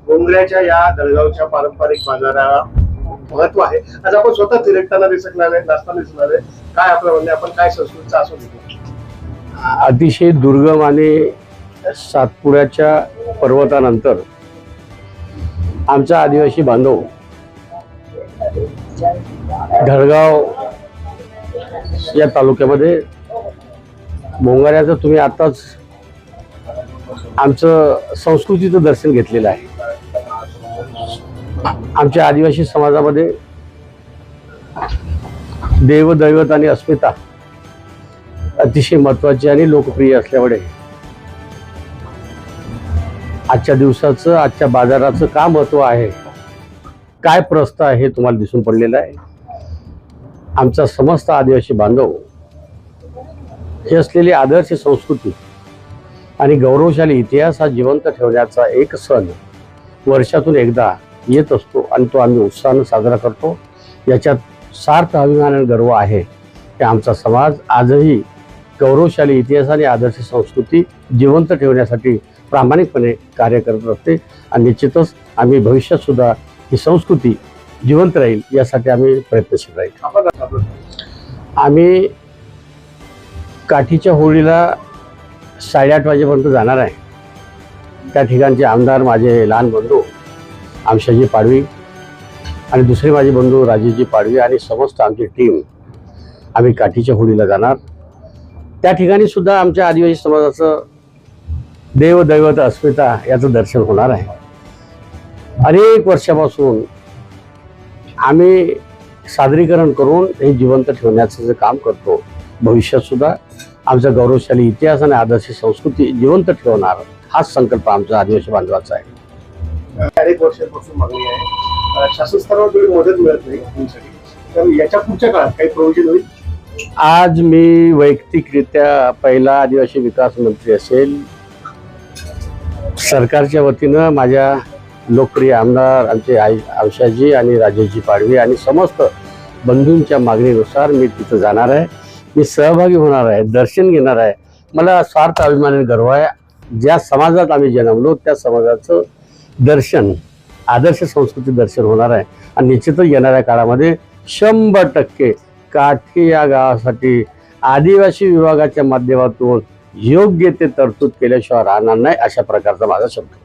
डोंगराच्या या दळगावच्या पारंपरिक बाजाराला महत्व आहे. आज आपण स्वतः फिरकताना दिसणार आहे, नाचताना दिसणार आहे. काय आपलं म्हणणे, आपण काय संस्कृतीचा असं घेतो? अतिशय दुर्गम आणि सातपुड्याच्या पर्वतानंतर आमचा आदिवासी बांधव धडगाव या तालुक्यामध्ये भोंगाऱ्याचं तुम्ही आताच आमचं संस्कृतीचं दर्शन घेतलेलं आहे. आमच्या आदिवासी समाजामध्ये देवदैवत आणि अस्मिता अतिशय महत्वाची आणि लोकप्रिय असल्यामुळे आजच्या दिवसाचं, आजच्या बाजाराचं काय महत्व आहे, काय प्रस्थ आहे हे तुम्हाला दिसून पडलेलं आहे. आमचा समस्त आदिवासी बांधव हे असलेली आदर्श संस्कृती आणि गौरवशाली इतिहास हा जिवंत ठेवण्याचा एक सण वर्षातून एकदा येत असतो आणि तो आम्ही उत्साहानं साजरा करतो. याच्यात सार्थ अभिमान आणि गर्व आहे की आमचा समाज आजही गौरवशाली इतिहास आणि आदर्श संस्कृती जिवंत ठेवण्यासाठी प्रामाणिकपणे कार्य करत असते आणि निश्चितच आम्ही भविष्यात सुद्धा ही संस्कृती जिवंत राहील यासाठी आम्ही प्रयत्नशील राहील. आम्ही काठीच्या होळीला 8:30 वाजेपर्यंत जाणार आहे. त्या ठिकाणचे आमदार माझे लहान बंधू आमशाजी पाडवी आणि दुसरे माझे बंधू राजेशजी पाडवी आणि समस्त आमची टीम आम्ही काठीच्या होळीला जाणार. त्या ठिकाणी सुद्धा आमच्या आदिवासी समाजाचं देवदैवत अस्मिता याचं दर्शन होणार आहे. अनेक वर्षापासून आम्ही सादरीकरण करून हे जिवंत ठेवण्याचं जे काम करतो, भविष्यात सुद्धा आमचा गौरवशाली इतिहास आणि आदर्श संस्कृती जिवंत ठेवणार हाच संकल्प आमचा आदिवासी बांधवाचा आहे. अनेक वर्षांपासून मागणी आहे, शासन स्तरावर थोडी मदत मिळत नाही, तर याच्या पुढच्या काळात काही प्रोव्हिजन होईल? आज मी वैयक्तिकरित्या पहिला आदिवासी विकास मंत्री असेल. सरकारच्या वतीनं माझ्या लोकप्रिय आमदार आमचे आमशाजी आणि राजेशजी पाडवी आणि समस्त बंधूंच्या मागणीनुसार मी तिथं जाणार आहे. मी सहभागी होणार आहे, दर्शन घेणार आहे. मला स्वार्थ अभिमान आणि गर्व आहे. ज्या समाजात आम्ही जन्मलो त्या समाजाचं दर्शन, आदर्श संस्कृती दर्शन होणार आहे आणि निश्चितच येणाऱ्या काळामध्ये 100% काठी या गावासाठी आदिवासी विभागाच्या माध्यमातून योग्य ते तरतूद केल्याशिवाय राहणार नाही, अशा प्रकारचा माझा शब्द.